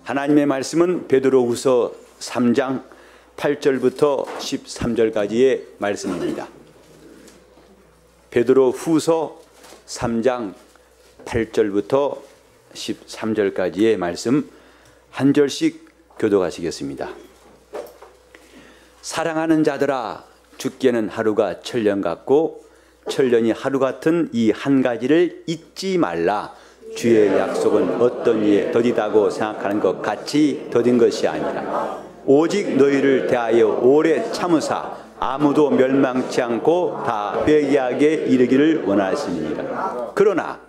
하나님의 말씀은 베드로후서 3장 8절부터 13절까지의 말씀입니다. 베드로후서 3장 8절부터 13절까지의 말씀 한 절씩 교독하시겠습니다. 사랑하는 자들아, 죽게는 하루가 천년 같고 천년이 하루 같은 이 한 가지를 잊지 말라. 주의 약속은 어떤 이에 더디다고 생각하는 것 같이 더딘 것이 아니라 오직 너희를 대하여 오래 참으사 아무도 멸망치 않고 다 회개하게 이르기를 원하시니라. 그러나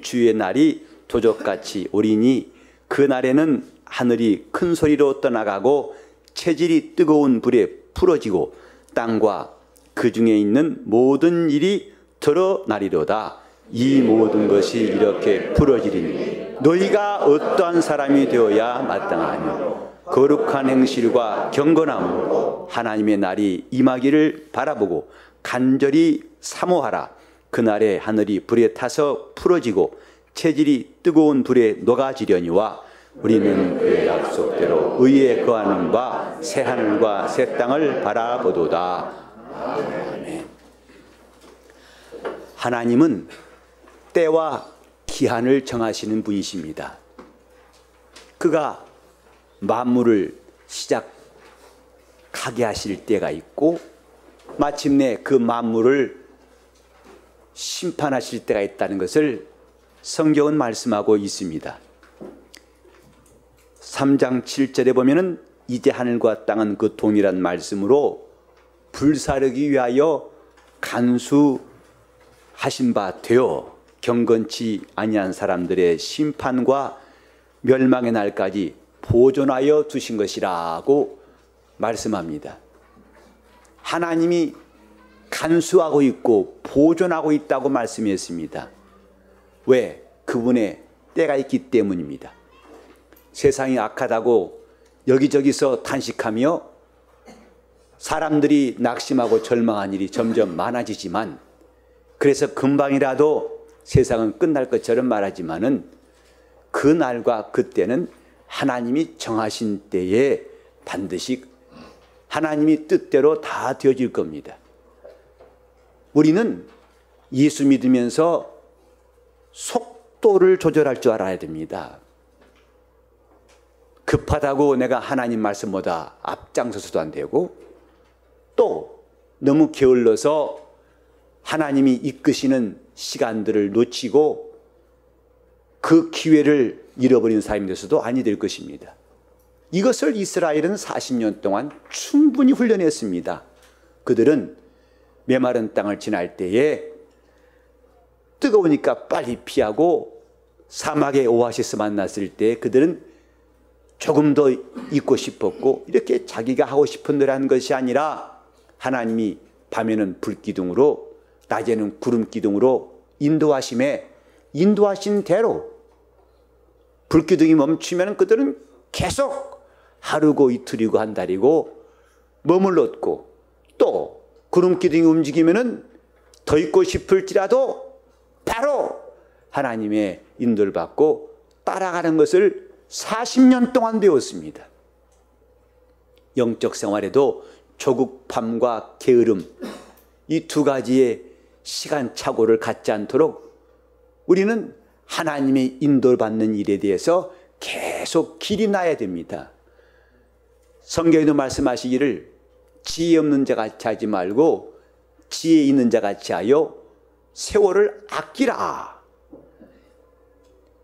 주의 날이 도적같이 오리니 그 날에는 하늘이 큰 소리로 떠나가고 체질이 뜨거운 불에 풀어지고 땅과 그 중에 있는 모든 일이 드러나리로다. 이 모든 것이 이렇게 풀어지리니 너희가 어떠한 사람이 되어야 마땅하며 거룩한 행실과 경건함으로 하나님의 날이 임하기를 바라보고 간절히 사모하라. 그날에 하늘이 불에 타서 풀어지고 체질이 뜨거운 불에 녹아지려니와 우리는 그의 약속대로 의에 거하는 바 새 하늘과 새 땅을 바라보도다. 아멘. 하나님은 때와 기한을 정하시는 분이십니다. 그가 만물을 시작하게 하실 때가 있고 마침내 그 만물을 심판하실 때가 있다는 것을 성경은 말씀하고 있습니다. 3장 7절에 보면은 이제 하늘과 땅은 그 동일한 말씀으로 불사르기 위하여 간수하신 바 되어 경건치 아니한 사람들의 심판과 멸망의 날까지 보존하여 두신 것이라고 말씀합니다. 하나님이 간수하고 있고 보존하고 있다고 말씀했습니다. 왜? 그분의 때가 있기 때문입니다. 세상이 악하다고 여기저기서 탄식하며 사람들이 낙심하고 절망한 일이 점점 많아지지만, 그래서 금방이라도 세상은 끝날 것처럼 말하지만은 그 날과 그때는 하나님이 정하신 때에 반드시 하나님이 뜻대로 다 되어질 겁니다. 우리는 예수 믿으면서 속도를 조절할 줄 알아야 됩니다. 급하다고 내가 하나님 말씀보다 앞장서서도 안 되고, 또 너무 게을러서 하나님이 이끄시는 시간들을 놓치고 그 기회를 잃어버린 사람이 돼서도 아니 될 것입니다. 이것을 이스라엘은 40년 동안 충분히 훈련했습니다. 그들은 메마른 땅을 지날 때에 뜨거우니까 빨리 피하고, 사막의 오아시스 만났을 때 그들은 조금 더 있고 싶었고, 이렇게 자기가 하고 싶은 대로 한 것이 아니라 하나님이 밤에는 불기둥으로 낮에는 구름기둥으로 인도하신 대로 불기둥이 멈추면 그들은 계속 하루고 이틀이고 한 달이고 머물렀고, 또 구름기둥이 움직이면 더 있고 싶을지라도 바로 하나님의 인도를 받고 따라가는 것을 40년 동안 배웠습니다. 영적 생활에도 조급함과 게으름, 이 두 가지의 시간착오를 갖지 않도록 우리는 하나님의 인도를 받는 일에 대해서 계속 길이 나야 됩니다. 성경에도 말씀하시기를 지혜 없는 자 같이 하지 말고 지혜 있는 자 같이 하여 세월을 아끼라.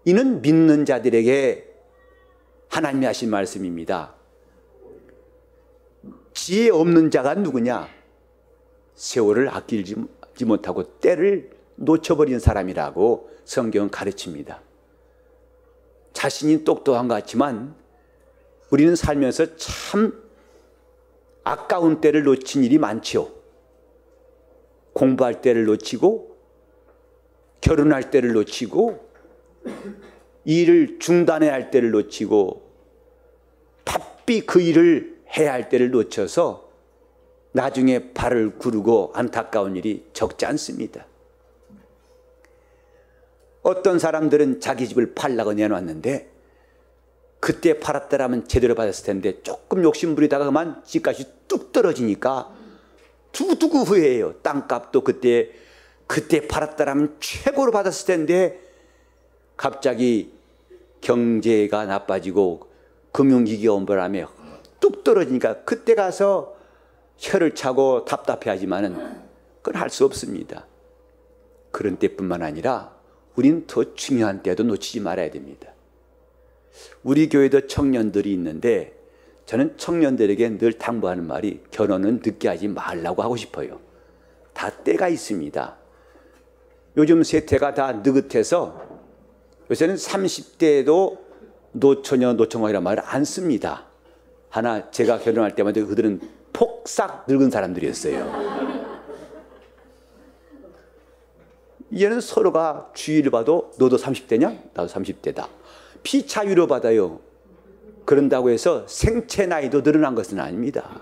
이는 믿는 자들에게 하나님이 하신 말씀입니다. 지혜 없는 자가 누구냐? 세월을 아끼지 못하고 때를 놓쳐버린 사람이라고 성경은 가르칩니다. 자신이 똑똑한 것 같지만 우리는 살면서 참 아까운 때를 놓친 일이 많지요. 공부할 때를 놓치고, 결혼할 때를 놓치고, 일을 중단해야 할 때를 놓치고, 바삐 그 일을 해야 할 때를 놓쳐서 나중에 발을 구르고 안타까운 일이 적지 않습니다. 어떤 사람들은 자기 집을 팔라고 내놨는데 그때 팔았더라면 제대로 받았을 텐데 조금 욕심 부리다가 그만 집값이 뚝 떨어지니까 두고두고 후회해요. 땅값도 그때 팔았더라면 최고로 받았을 텐데 갑자기 경제가 나빠지고 금융위기가 온 바람에 뚝 떨어지니까 그때 가서 혀를 차고 답답해하지만은 그건 할 수 없습니다. 그런 때뿐만 아니라 우리는 더 중요한 때도 놓치지 말아야 됩니다. 우리 교회도 청년들이 있는데 저는 청년들에게 늘 당부하는 말이 결혼은 늦게 하지 말라고 하고 싶어요. 다 때가 있습니다. 요즘 세태가 다 느긋해서 요새는 30대에도 노처녀, 노총각이라는 말을 안 씁니다. 하나 제가 결혼할 때마다 그들은 폭삭 늙은 사람들이었어요. 이제는 서로가 주의를 봐도 너도 30대냐? 나도 30대다. 피차 위로받아요. 그런다고 해서 생체 나이도 늘어난 것은 아닙니다.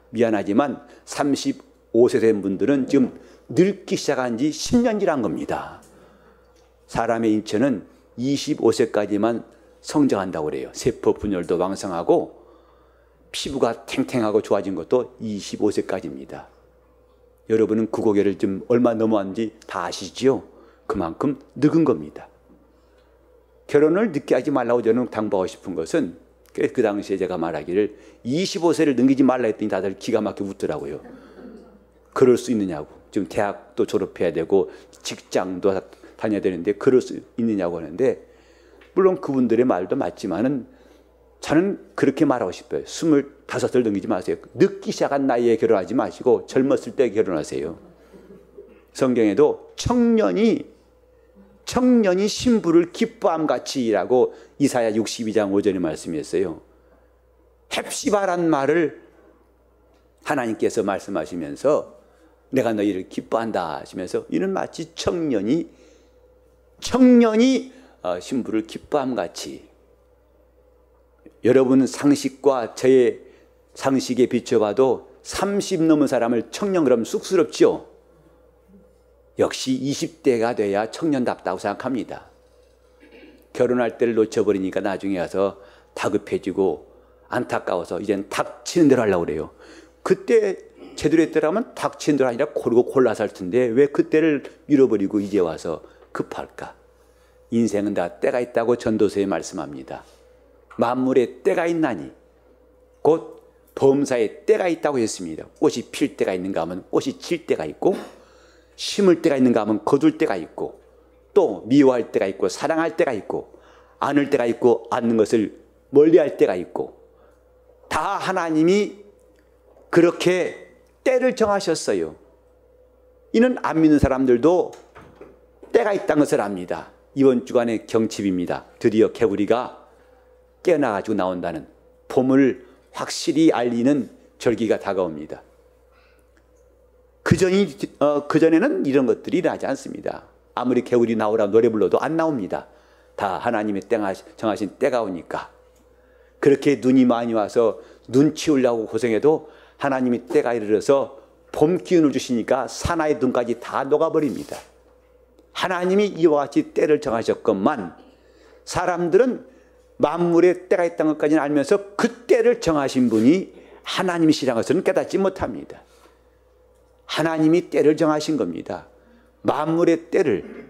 미안하지만 35세 된 분들은 지금 늙기 시작한 지 10년 지난 겁니다. 사람의 인체는 25세까지만 성장한다고 그래요. 세포 분열도 왕성하고 피부가 탱탱하고 좋아진 것도 25세까지입니다. 여러분은 그 고개를 좀 얼마 넘어왔는지 다 아시지요? 그만큼 늙은 겁니다. 결혼을 늦게 하지 말라고 저는 당부하고 싶은 것은 그 당시에 제가 말하기를 25세를 넘기지 말라 했더니 다들 기가 막히게 웃더라고요. 그럴 수 있느냐고. 지금 대학도 졸업해야 되고 직장도 다녀야 되는데 그럴 수 있느냐고 하는데 물론 그분들의 말도 맞지만은 저는 그렇게 말하고 싶어요. 25을 넘기지 마세요. 늦기 시작한 나이에 결혼하지 마시고 젊었을 때 결혼하세요. 성경에도 청년이 신부를 기뻐함같이라고 이사야 62장 5절에 말씀했어요. 헵시바란 말을 하나님께서 말씀하시면서 내가 너희를 기뻐한다 하시면서 이는 마치 청년이 신부를 기뻐함같이. 여러분 상식과 저의 상식에 비춰봐도 30 넘은 사람을 청년 그러면 쑥스럽죠. 역시 20대가 돼야 청년답다고 생각합니다. 결혼할 때를 놓쳐버리니까 나중에 와서 다급해지고 안타까워서 이젠 닥치는 대로 하려고 그래요. 그때 제대로 했더라면 닥치는 대로 아니라 고르고 골라서 할 텐데 왜 그때를 잃어버리고 이제 와서 급할까? 인생은 다 때가 있다고 전도서에 말씀합니다. 만물에 때가 있나니 곧 범사에 때가 있다고 했습니다. 꽃이 필 때가 있는가 하면 꽃이 질 때가 있고 심을 때가 있는가 하면 거둘 때가 있고 또 미워할 때가 있고 사랑할 때가 있고 안을 때가 있고 않는 것을 멀리할 때가 있고 다 하나님이 그렇게 때를 정하셨어요. 이는 안 믿는 사람들도 때가 있다는 것을 압니다. 이번 주간의 경칩입니다. 드디어 개구리가 깨어나가지고 나온다는 봄을 확실히 알리는 절기가 다가옵니다. 그전에는 이런 것들이 일어나지 않습니다. 아무리 개구리 나오라 노래 불러도 안 나옵니다. 다 하나님의 정하신 때가 오니까. 그렇게 눈이 많이 와서 눈 치우려고 고생해도 하나님이 때가 이르러서 봄 기운을 주시니까 사나이 눈까지 다 녹아버립니다. 하나님이 이와 같이 때를 정하셨건만 사람들은 만물에 때가 있다는 것까지는 알면서 그 때를 정하신 분이 하나님이시라는 것은 깨닫지 못합니다. 하나님이 때를 정하신 겁니다. 만물의 때를.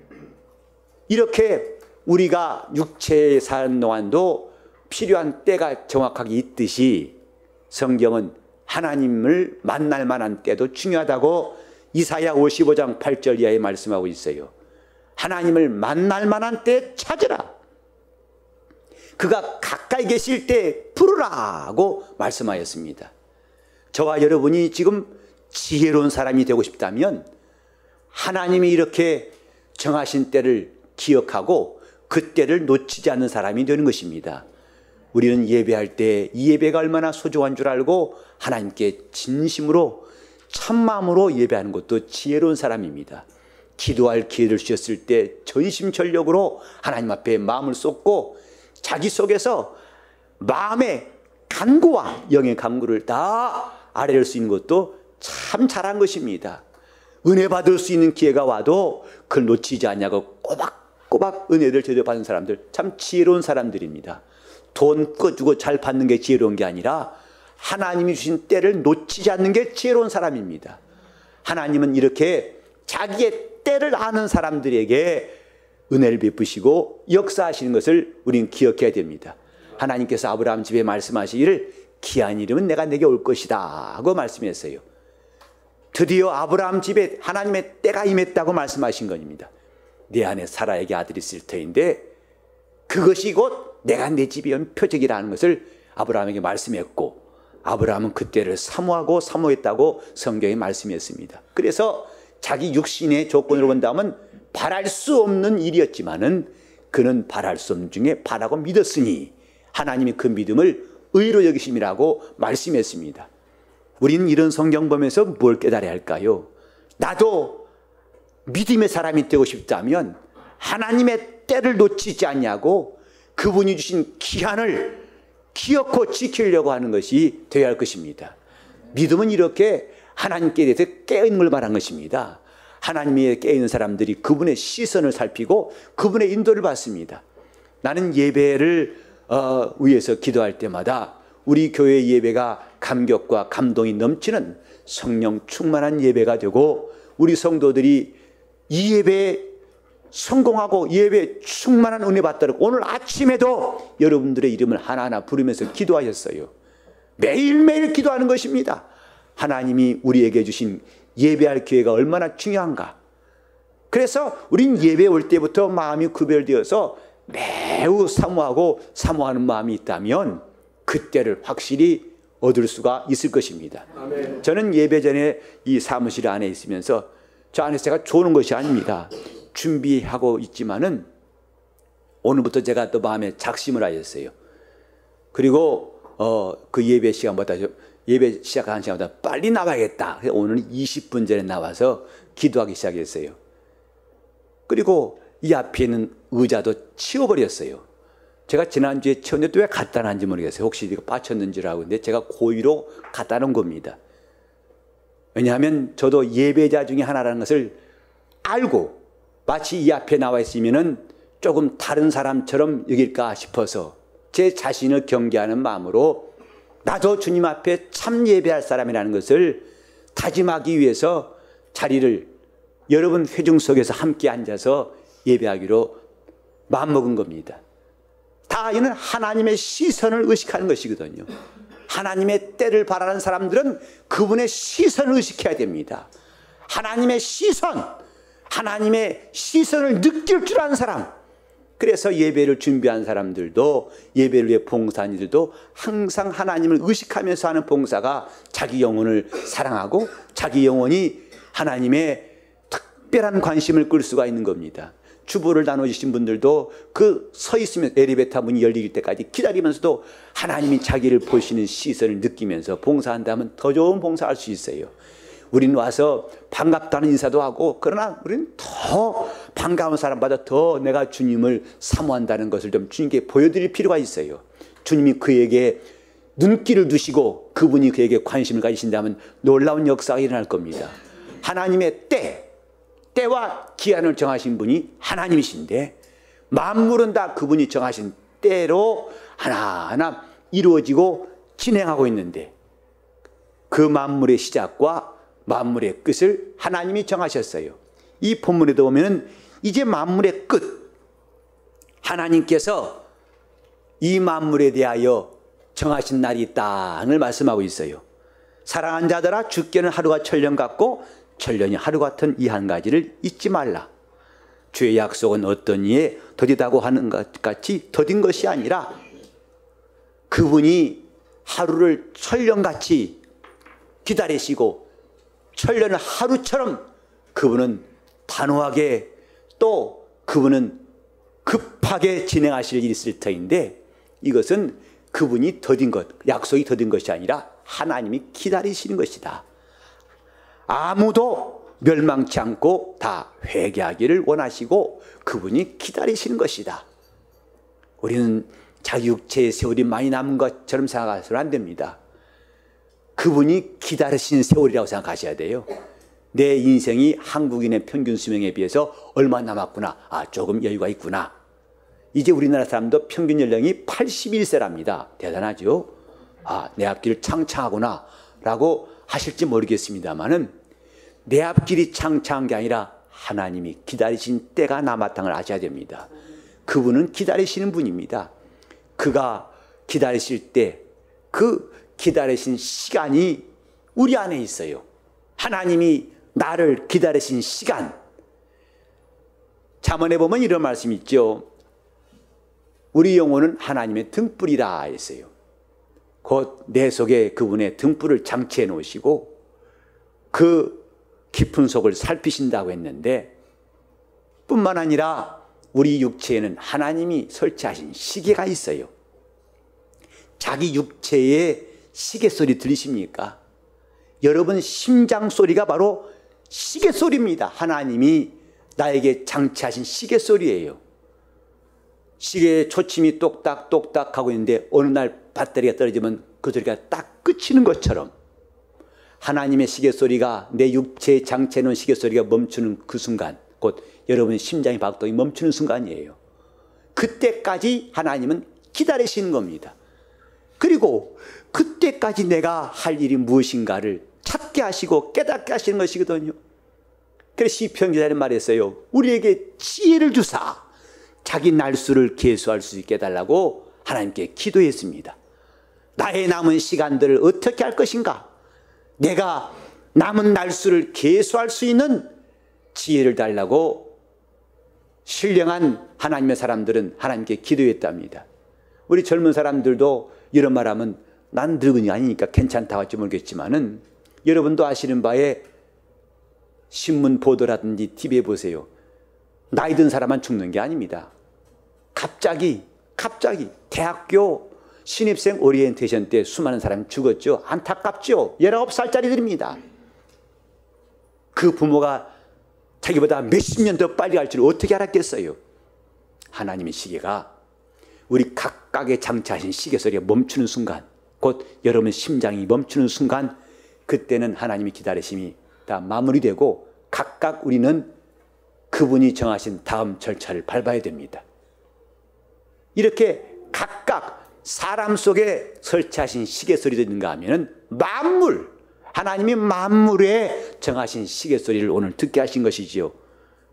이렇게 우리가 육체에 사는 동안도 필요한 때가 정확하게 있듯이 성경은 하나님을 만날 만한 때도 중요하다고 이사야 55장 8절 이하에 말씀하고 있어요. 하나님을 만날 만한 때 찾으라. 그가 가까이 계실 때 부르라고 말씀하였습니다. 저와 여러분이 지금 지혜로운 사람이 되고 싶다면 하나님이 이렇게 정하신 때를 기억하고 그 때를 놓치지 않는 사람이 되는 것입니다. 우리는 예배할 때 이 예배가 얼마나 소중한 줄 알고 하나님께 진심으로 참마음으로 예배하는 것도 지혜로운 사람입니다. 기도할 기회를 주셨을 때 전심전력으로 하나님 앞에 마음을 쏟고 자기 속에서 마음의 간구와 영의 간구를 다 아뢰를 수 있는 것도 참 잘한 것입니다. 은혜 받을 수 있는 기회가 와도 그걸 놓치지 않냐고 꼬박꼬박 은혜를 제대로 받은 사람들 참 지혜로운 사람들입니다. 돈 꺼주고 잘 받는 게 지혜로운 게 아니라 하나님이 주신 때를 놓치지 않는 게 지혜로운 사람입니다. 하나님은 이렇게 자기의 때를 아는 사람들에게 은혜를 베푸시고 역사하시는 것을 우리는 기억해야 됩니다. 하나님께서 아브라함 집에 말씀하시기를 기한 이름은 내가 내게 올 것이다 하고 말씀했어요. 드디어 아브라함 집에 하나님의 때가 임했다고 말씀하신 겁니다. 내 안에 사라에게 아들이 있을 터인데 그것이 곧 내가 내 집이 연 표적이라는 것을 아브라함에게 말씀했고, 아브라함은 그 때를 사모하고 사모했다고 성경에 말씀했습니다. 그래서 자기 육신의 조건으로 본다면 바랄 수 없는 일이었지만은 그는 바랄 수 없는 중에 바라고 믿었으니 하나님이 그 믿음을 의로 여기심이라고 말씀했습니다. 우리는 이런 성경 보면서 뭘 깨달아야 할까요? 나도 믿음의 사람이 되고 싶다면 하나님의 때를 놓치지 않냐고 그분이 주신 기한을 기어코 지키려고 하는 것이 되어야 할 것입니다. 믿음은 이렇게 하나님께 대해서 깨어있는 걸 말한 것입니다. 하나님에 깨어있는 사람들이 그분의 시선을 살피고 그분의 인도를 받습니다. 나는 예배를 위해서 기도할 때마다 우리 교회의 예배가 감격과 감동이 넘치는 성령 충만한 예배가 되고 우리 성도들이 이 예배에 성공하고 예배에 충만한 은혜 받도록 오늘 아침에도 여러분들의 이름을 하나하나 부르면서 기도하셨어요. 매일매일 기도하는 것입니다. 하나님이 우리에게 주신 예배할 기회가 얼마나 중요한가. 그래서 우린 예배 올 때부터 마음이 구별되어서 매우 사모하고 사모하는 마음이 있다면 그때를 확실히 얻을 수가 있을 것입니다. 아멘. 저는 예배 전에 이 사무실 안에 있으면서 저 안에서 제가 조는 것이 아닙니다. 준비하고 있지만은 오늘부터 제가 또 마음에 작심을 하였어요. 그리고 그 예배 시간보다 예배 시작하는 시간보다 빨리 나와야겠다. 오늘은 20분 전에 나와서 기도하기 시작했어요. 그리고 이 앞에 있는 의자도 치워버렸어요. 제가 지난주에 치웠는데 또 왜 갖다 놨는지 모르겠어요. 혹시 이거 빠쳤는지라고. 근데 제가 고의로 갖다 놓은 겁니다. 왜냐하면 저도 예배자 중에 하나라는 것을 알고 마치 이 앞에 나와 있으면은 조금 다른 사람처럼 여길까 싶어서 제 자신을 경계하는 마음으로 나도 주님 앞에 참 예배할 사람이라는 것을 다짐하기 위해서 자리를 여러분 회중 속에서 함께 앉아서 예배하기로 마음먹은 겁니다. 다 이는 하나님의 시선을 의식하는 것이거든요. 하나님의 때를 바라는 사람들은 그분의 시선을 의식해야 됩니다. 하나님의 시선을 느낄 줄 아는 사람. 그래서 예배를 준비한 사람들도 예배를 위해 봉사한 이들도 항상 하나님을 의식하면서 하는 봉사가 자기 영혼을 사랑하고 자기 영혼이 하나님의 특별한 관심을 끌 수가 있는 겁니다. 주보를 나눠주신 분들도 그 서 있으면 엘리베이터 문이 열릴 때까지 기다리면서도 하나님이 자기를 보시는 시선을 느끼면서 봉사한다면 더 좋은 봉사할 수 있어요. 우리는 와서 반갑다는 인사도 하고 그러나 우리는 더 반가운 사람보다 더 내가 주님을 사모한다는 것을 좀 주님께 보여드릴 필요가 있어요. 주님이 그에게 눈길을 두시고 그분이 그에게 관심을 가지신다면 놀라운 역사가 일어날 겁니다. 하나님의 때와 기한을 정하신 분이 하나님이신데 만물은 다 그분이 정하신 때로 하나하나 이루어지고 진행하고 있는데 그 만물의 시작과 만물의 끝을 하나님이 정하셨어요. 이 본문에도 보면 이제 만물의 끝, 하나님께서 이 만물에 대하여 정하신 날이 있다를 말씀하고 있어요. 사랑하는 자들아, 주께는 하루가 천년 같고 천년이 하루 같은 이 한 가지를 잊지 말라. 주의 약속은 어떤 이에 더디다고 하는 것 같이 더딘 것이 아니라 그분이 하루를 천년같이 기다리시고 천년을 하루처럼 그분은 단호하게 또 그분은 급하게 진행하실 일이 있을 터인데 이것은 그분이 더딘 것, 약속이 더딘 것이 아니라 하나님이 기다리시는 것이다. 아무도 멸망치 않고 다 회개하기를 원하시고 그분이 기다리시는 것이다. 우리는 자기 육체의 세월이 많이 남은 것처럼 생각해서는 안 됩니다. 그분이 기다리시는 세월이라고 생각하셔야 돼요. 내 인생이 한국인의 평균 수명에 비해서 얼마 남았구나. 조금 여유가 있구나. 이제 우리나라 사람도 평균 연령이 81세랍니다. 대단하죠. 아, 내 앞길을 창창하구나 라고 하실지 모르겠습니다만은 내 앞길이 창창한 게 아니라 하나님이 기다리신 때가 남았다는 걸 아셔야 됩니다. 그분은 기다리시는 분입니다. 그가 기다리실 때 그 기다리신 시간이 우리 안에 있어요. 하나님이 나를 기다리신 시간. 잠언에 보면 이런 말씀이 있죠. 우리 영혼은 하나님의 등불이라 했어요. 곧 내 속에 그분의 등불을 장치해 놓으시고 그 깊은 속을 살피신다고 했는데, 뿐만 아니라 우리 육체에는 하나님이 설치하신 시계가 있어요. 자기 육체에 시계 소리 들리십니까? 여러분 심장 소리가 바로 시계 소리입니다. 하나님이 나에게 장치하신 시계 소리예요. 시계의 초침이 똑딱똑딱 하고 있는데 어느 날 배터리가 떨어지면 그 소리가 딱 끝이는 것처럼 하나님의 시계 소리가 내 육체에 장치해 놓은 시계 소리가 멈추는 그 순간, 곧 여러분의 심장의 박동이 멈추는 순간이에요. 그때까지 하나님은 기다리시는 겁니다. 그리고 그때까지 내가 할 일이 무엇인가를 찾게 하시고 깨닫게 하시는 것이거든요. 그래서 시편 기자는 말했어요. 우리에게 지혜를 주사 자기 날수를 계수할 수 있게 해달라고 하나님께 기도했습니다. 나의 남은 시간들을 어떻게 할 것인가? 내가 남은 날수를 계수할 수 있는 지혜를 달라고 신령한 하나님의 사람들은 하나님께 기도했답니다. 우리 젊은 사람들도 이런 말하면 난 늙은이 아니니까 괜찮다고 할지 모르겠지만은 여러분도 아시는 바에 신문 보도라든지 TV에 보세요. 나이 든 사람만 죽는 게 아닙니다. 갑자기 대학교 신입생 오리엔테이션 때 수많은 사람이 죽었죠. 안타깝죠. 19살짜리들입니다. 그 부모가 자기보다 몇십 년 더 빨리 갈 줄 어떻게 알았겠어요. 하나님의 시계가 우리 각각의 장치하신 시계 소리가 멈추는 순간, 곧 여러분 심장이 멈추는 순간, 그때는 하나님의 기다리심이 다 마무리되고 각각 우리는 그분이 정하신 다음 절차를 밟아야 됩니다. 이렇게 각각 사람 속에 설치하신 시계 소리도 있는가 하면은 만물, 하나님이 만물에 정하신 시계 소리를 오늘 듣게 하신 것이지요.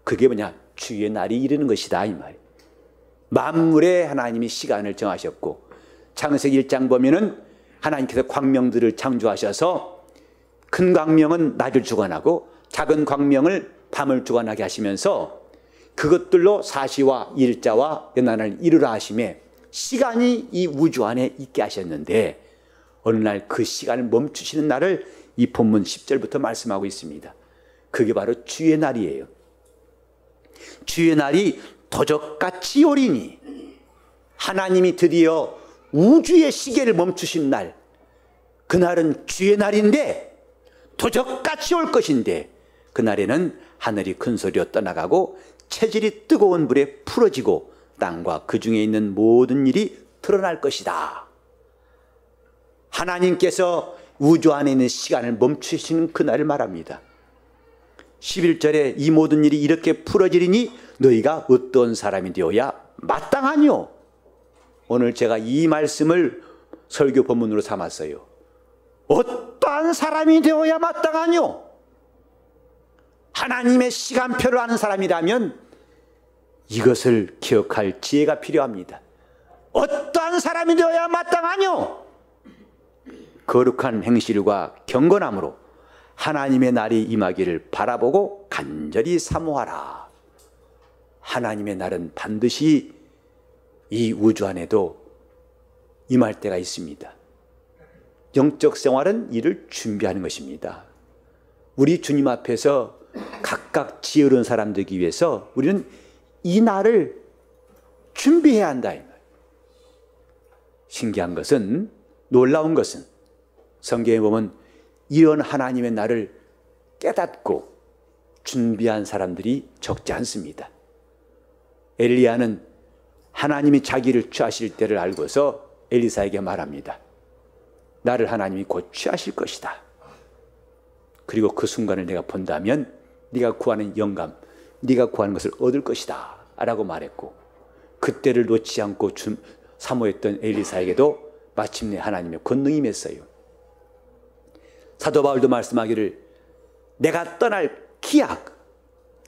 그게 뭐냐? 주의 날이 이르는 것이다 이 말이에요. 만물에 하나님이 시간을 정하셨고, 창세기 1장 보면은 하나님께서 광명들을 창조하셔서 큰 광명은 낮을 주관하고 작은 광명을 밤을 주관하게 하시면서 그것들로 사시와 일자와 연한을 이루라 하심에 시간이 이 우주 안에 있게 하셨는데, 어느 날 그 시간을 멈추시는 날을 이 본문 10절부터 말씀하고 있습니다. 그게 바로 주의 날이에요. 주의 날이 도적같이 오리니, 하나님이 드디어 우주의 시계를 멈추신 날, 그날은 주의 날인데 도적같이 올 것인데, 그날에는 하늘이 큰 소리로 떠나가고 체질이 뜨거운 불에 풀어지고 땅과 그 중에 있는 모든 일이 드러날 것이다. 하나님께서 우주 안에 있는 시간을 멈추시는 그날을 말합니다. 11절에 이 모든 일이 이렇게 풀어지리니 너희가 어떤 사람이 되어야 마땅하뇨. 오늘 제가 이 말씀을 설교 본문으로 삼았어요. 어떠한 사람이 되어야 마땅하뇨? 하나님의 시간표를 아는 사람이라면 이것을 기억할 지혜가 필요합니다. 어떠한 사람이 되어야 마땅하뇨? 거룩한 행실과 경건함으로 하나님의 날이 임하기를 바라보고 간절히 사모하라. 하나님의 날은 반드시 이 우주 안에도 임할 때가 있습니다. 영적 생활은 이를 준비하는 것입니다. 우리 주님 앞에서 각각 지혜로운 사람 되기 위해서 우리는 이 날을 준비해야 한다. 신기한 것은, 놀라운 것은 성경에 보면 이런 하나님의 날을 깨닫고 준비한 사람들이 적지 않습니다. 엘리야는 하나님이 자기를 취하실 때를 알고서 엘리사에게 말합니다. 나를 하나님이 곧 취하실 것이다. 그리고 그 순간을 내가 본다면 네가 구하는 영감, 네가 구하는 것을 얻을 것이다 라고 말했고, 그때를 놓지 않고 사모했던 엘리사에게도 마침내 하나님의 권능이 임했어요. 사도 바울도 말씀하기를 내가 떠날 기약,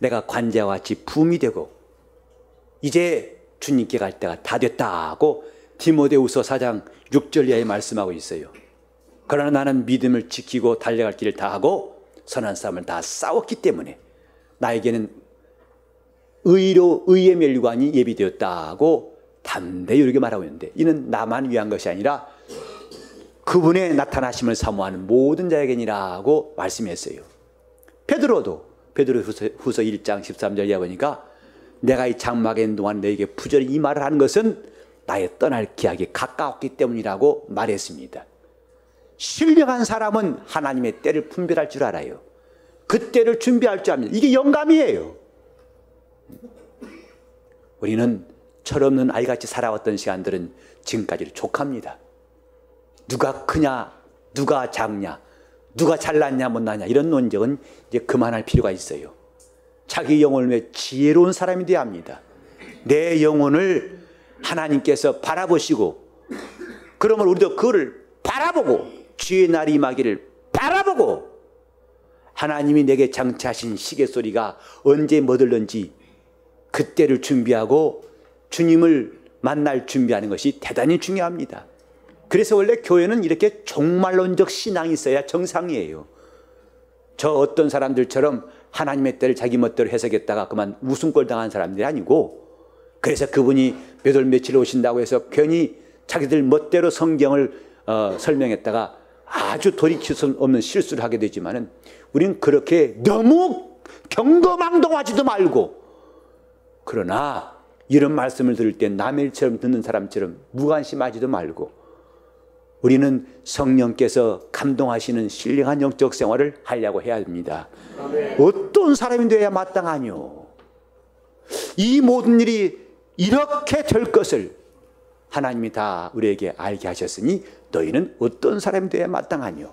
내가 관자와 같이 부음이 되고 이제 주님께 갈 때가 다 됐다고 디모데후서 4장 6절 이하에 말씀하고 있어요. 그러나 나는 믿음을 지키고 달려갈 길을 다 하고 선한 싸움을 다 싸웠기 때문에 나에게는 의의 멸관이 예비되었다고 담대히 이렇게 말하고 있는데, 이는 나만 위한 것이 아니라 그분의 나타나심을 사모하는 모든 자에게니라고 말씀했어요. 베드로도 베드로후서 1장 13절 이하 보니까 내가 이 장막에 있는 동안 너에게 부절히 이 말을 하는 것은 나의 떠날 기약이 가까웠기 때문이라고 말했습니다. 신령한 사람은 하나님의 때를 분별할 줄 알아요. 그 때를 준비할 줄 압니다. 이게 영감이에요. 우리는 철없는 아이같이 살아왔던 시간들은 지금까지로 족합니다. 누가 크냐, 누가 작냐, 누가 잘났냐 못났냐 이런 논쟁은 이제 그만할 필요가 있어요. 자기 영혼을 위해 지혜로운 사람이 되어야 합니다. 내 영혼을 하나님께서 바라보시고, 그러면 우리도 그거를 바라보고 주의 날이 임하기를 바라보고 하나님이 내게 장치하신 시계 소리가 언제 멎을는지 그때를 준비하고 주님을 만날 준비하는 것이 대단히 중요합니다. 그래서 원래 교회는 이렇게 종말론적 신앙이 있어야 정상이에요. 저 어떤 사람들처럼 하나님의 때를 자기 멋대로 해석했다가 그만 웃음꼴 당한 사람들이 아니고, 그래서 그분이 몇 월 며칠 오신다고 해서 괜히 자기들 멋대로 성경을 설명했다가 아주 돌이킬 수 없는 실수를 하게 되지만은, 우리는 그렇게 너무 경거망동하지도 말고, 그러나 이런 말씀을 들을 때 남의 일처럼 듣는 사람처럼 무관심하지도 말고, 우리는 성령께서 감동하시는 신령한 영적 생활을 하려고 해야 합니다. 어떤 사람이 되어야 마땅하뇨? 이 모든 일이 이렇게 될 것을 하나님이 다 우리에게 알게 하셨으니 너희는 어떤 사람이 되어야 마땅하뇨?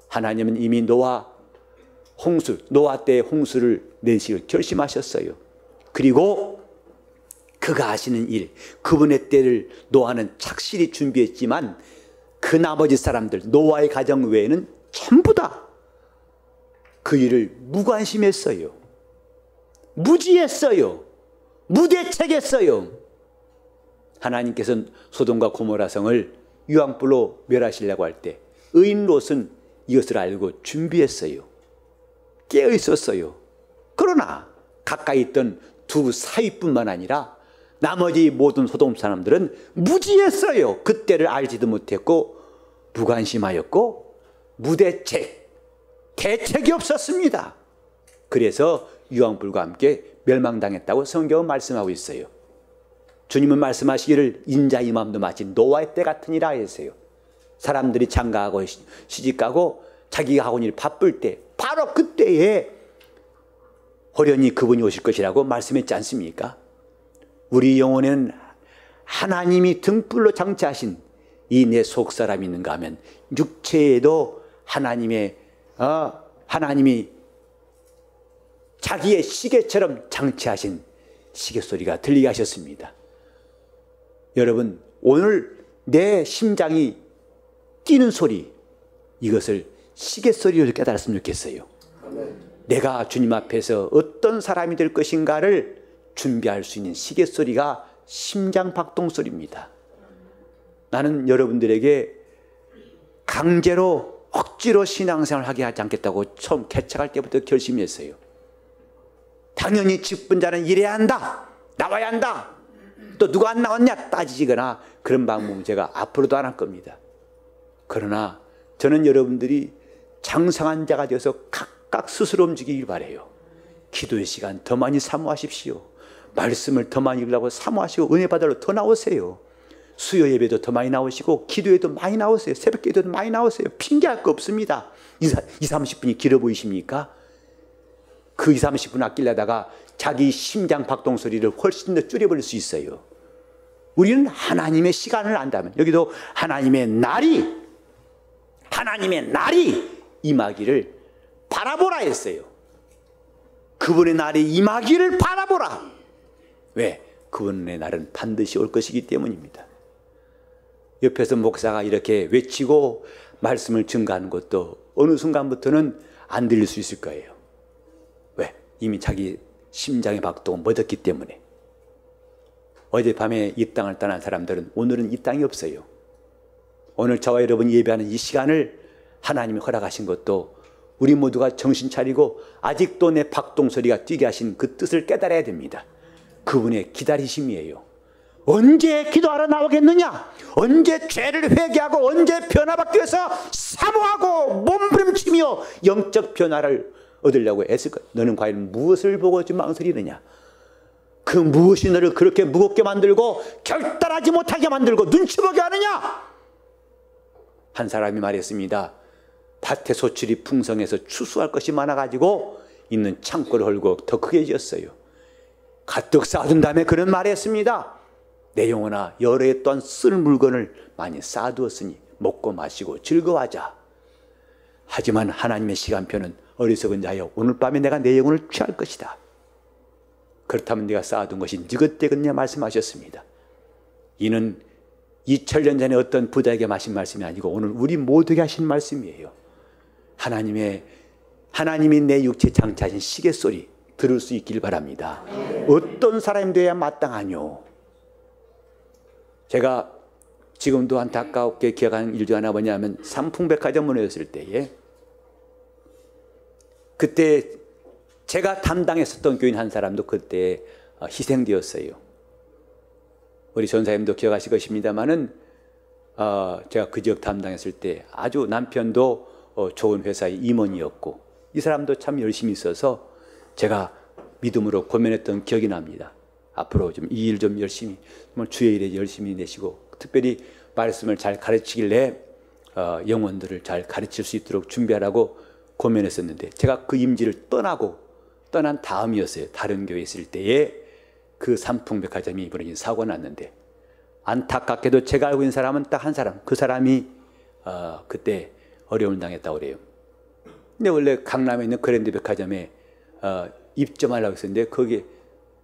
하나님은 이미 노아 때의 홍수를 내시기를 결심하셨어요. 그리고 그가 하시는 일, 그분의 때를 노아는 착실히 준비했지만 그 나머지 사람들, 노아의 가정 외에는 전부 다 그 일을 무관심했어요. 무지했어요. 무대책했어요. 하나님께서는 소돔과 고모라 성을 유황불로 멸하시려고 할 때 의인 롯은 이것을 알고 준비했어요. 깨어 있었어요. 그러나 가까이 있던 두 사위뿐만 아니라 나머지 모든 소돔 사람들은 무지했어요. 그때를 알지도 못했고 무관심하였고 무대책, 대책이 없었습니다. 그래서 유황불과 함께 멸망당했다고 성경은 말씀하고 있어요. 주님은 말씀하시기를 인자 임함도 마치 노아의 때 같으니라 했어요. 사람들이 장가하고 시집가고 자기가 하고 일 바쁠 때, 바로 그때에 호련히 그분이 오실 것이라고 말씀했지 않습니까? 우리 영혼에는 하나님이 등불로 장치하신 이 내 속사람이 있는가 하면 육체에도 하나님이 자기의 시계처럼 장치하신 시계 소리가 들리게 하셨습니다. 여러분, 오늘 내 심장이 뛰는 소리, 이것을 시계 소리로 깨달았으면 좋겠어요. 내가 주님 앞에서 어떤 사람이 될 것인가를 준비할 수 있는 시계 소리가 심장 박동 소리입니다. 나는 여러분들에게 강제로 억지로 신앙생활을 하게 하지 않겠다고 처음 개척할 때부터 결심했어요. 당연히 직분자는 일해야 한다, 나와야 한다, 또 누가 안 나왔냐 따지거나 그런 방법 제가 앞으로도 안 할 겁니다. 그러나 저는 여러분들이 장성한 자가 되어서 각각 스스로 움직이길 바라요. 기도의 시간 더 많이 사모하십시오. 말씀을 더 많이 읽으려고 사모하시고 은혜 받으러 더 나오세요. 수요 예배도 더 많이 나오시고 기도에도 많이 나오세요. 새벽 기도도 많이 나오세요. 핑계할 거 없습니다. 20-30분이 길어 보이십니까? 그 20-30분 아끼려다가 자기 심장 박동 소리를 훨씬 더 줄여버릴 수 있어요. 우리는 하나님의 시간을 안다면, 여기도 하나님의 날이 임하기를 바라보라 했어요. 그분의 날이 임하기를 바라보라. 왜? 그분의 날은 반드시 올 것이기 때문입니다. 옆에서 목사가 이렇게 외치고 말씀을 증가하는 것도 어느 순간부터는 안 들릴 수 있을 거예요. 왜? 이미 자기 심장의 박동은 멎었기 때문에. 어젯밤에 이 땅을 떠난 사람들은 오늘은 이 땅이 없어요. 오늘 저와 여러분이 예배하는 이 시간을 하나님이 허락하신 것도 우리 모두가 정신 차리고 아직도 내 박동 소리가 뛰게 하신 그 뜻을 깨달아야 됩니다. 그분의 기다리심이에요. 언제 기도하러 나오겠느냐? 언제 죄를 회개하고 언제 변화받기 위해서 사모하고 몸부림치며 영적 변화를 얻으려고 애쓸까? 너는 과연 무엇을 보고 지금 망설이느냐? 그 무엇이 너를 그렇게 무겁게 만들고 결단하지 못하게 만들고 눈치 보게 하느냐? 한 사람이 말했습니다. 밭에 소출이 풍성해서 추수할 것이 많아가지고 있는 창고를 헐고 더 크게 지었어요. 가득 쌓아둔 다음에 그런 말을 했습니다. 내 영혼아, 여러 해 동안 쓸 물건을 많이 쌓아두었으니 먹고 마시고 즐거워하자. 하지만 하나님의 시간표는 어리석은 자여, 오늘 밤에 내가 내 영혼을 취할 것이다. 그렇다면 네가 쌓아둔 것이 느긋되겠냐 말씀하셨습니다. 이는 2000년 전에 어떤 부자에게 하신 말씀이 아니고 오늘 우리 모두에게 하신 말씀이에요. 하나님이 내 육체에 장착하신 시계 소리 들을 수 있길 바랍니다. 어떤 사람이 되어야 마땅하뇨? 제가 지금도 안타깝게 기억하는 일 중 하나 뭐냐면 삼풍백화점 문화였을 때에, 그때 제가 담당했었던 교인 한 사람도 그때 희생되었어요. 우리 전사님도 기억하실 것입니다마는 제가 그 지역 담당했을 때 아주 남편도 좋은 회사의 임원이었고 이 사람도 참 열심히 있어서 제가 믿음으로 고면했던 기억이 납니다. 앞으로 좀 이 일 좀 열심히, 주의 일에 열심히 내시고 특별히 말씀을 잘 가르치길래 영혼들을 잘 가르칠 수 있도록 준비하라고 고면했었는데, 제가 그 임지를 떠난 다음이었어요. 다른 교회에 있을 때에 그 삼풍백화점이 벌어진 사고가 났는데, 안타깝게도 제가 알고 있는 사람은 딱 한 사람, 그 사람이 그때 어려움을 당했다고 그래요. 근데 원래 강남에 있는 그랜드 백화점에 입점하려고 했었는데 거기에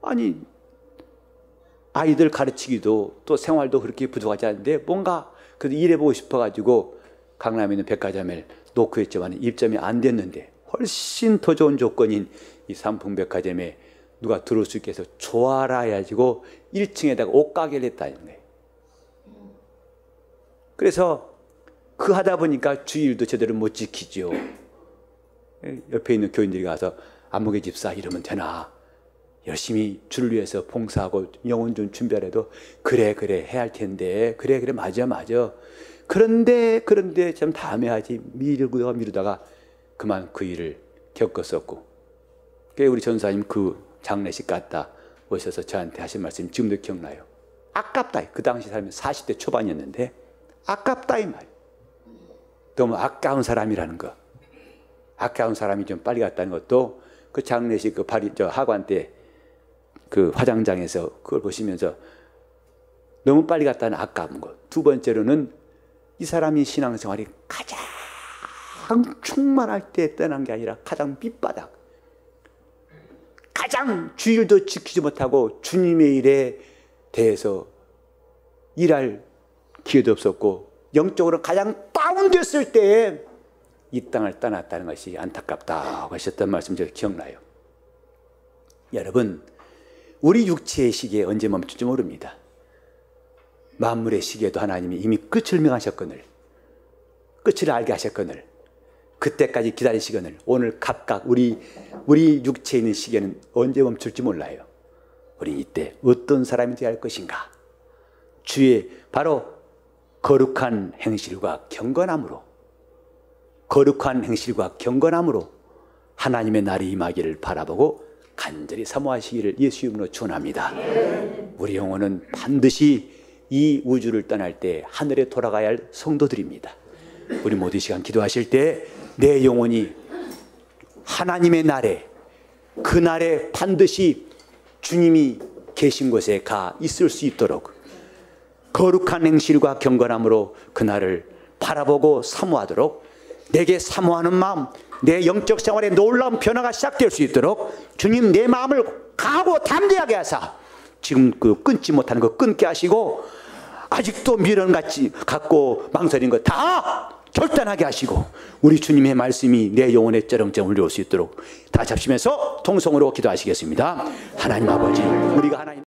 아니 아이들 가르치기도 또 생활도 그렇게 부족하지 않은데 뭔가 그래도 일해보고 싶어가지고 강남에 있는 백화점을 놓고 했지만 입점이 안 됐는데, 훨씬 더 좋은 조건인 이 삼풍백화점에 누가 들어올 수 있게 해서 조아라 해가지고 1층에다가 옷가게를 했다는 거예요. 그래서 그 하다 보니까 주일도 제대로 못 지키죠. 옆에 있는 교인들이 가서 안목의 집사 이러면 되나? 열심히 주를 위해서 봉사하고 영혼 좀 준비하래도 그래 해야 할 텐데, 그래 맞아. 그런데 참 다음에 하지 미루다가 그만 그 일을 겪었었고, 우리 전사님 그 장례식 갔다 오셔서 저한테 하신 말씀 지금도 기억나요. 아깝다. 그 당시 사람이 40대 초반이었는데 아깝다 이 말. 너무 아까운 사람이라는 거. 아까운 사람이 좀 빨리 갔다는 것도 그 장례식 그 하관 때 그 화장장에서 그걸 보시면서 너무 빨리 갔다는 아까운 것. 두 번째로는 이 사람이 신앙생활이 가장 충만할 때 떠난 게 아니라 가장 밑바닥, 가장 주일도 지키지 못하고 주님의 일에 대해서 일할 기회도 없었고 영적으로 가장 다운됐을 때에 이 땅을 떠났다는 것이 안타깝다고 하셨던 말씀 제가 기억나요. 여러분, 우리 육체의 시계에 언제 멈출지 모릅니다. 만물의 시계도 하나님이 이미 끝을 명하셨거늘, 끝을 알게 하셨거늘, 그때까지 기다리시거늘 오늘 각각 우리 육체에 있는 시계는 언제 멈출지 몰라요. 우린 이때 어떤 사람이 되어야 할 것인가? 주의 바로 거룩한 행실과 경건함으로, 거룩한 행실과 경건함으로 하나님의 날이 임하기를 바라보고 간절히 사모하시기를 예수 이름으로 축원합니다. 우리 영혼은 반드시 이 우주를 떠날 때 하늘에 돌아가야 할 성도들입니다. 우리 모두 이 시간 기도하실 때 내 영혼이 하나님의 날에, 그 날에 반드시 주님이 계신 곳에 가 있을 수 있도록 거룩한 행실과 경건함으로 그날을 바라보고 사모하도록, 내게 사모하는 마음, 내 영적 생활에 놀라운 변화가 시작될 수 있도록 주님 내 마음을 강하고 담대하게 하사 지금 그 끊지 못하는 거 끊게 하시고, 아직도 미련 갖고 망설인 거 다 절단하게 하시고, 우리 주님의 말씀이 내 영혼에 쩌렁쩌렁 울려올 수 있도록 다 잡시면서 통성으로 기도하시겠습니다. 하나님 아버지, 우리가 하나님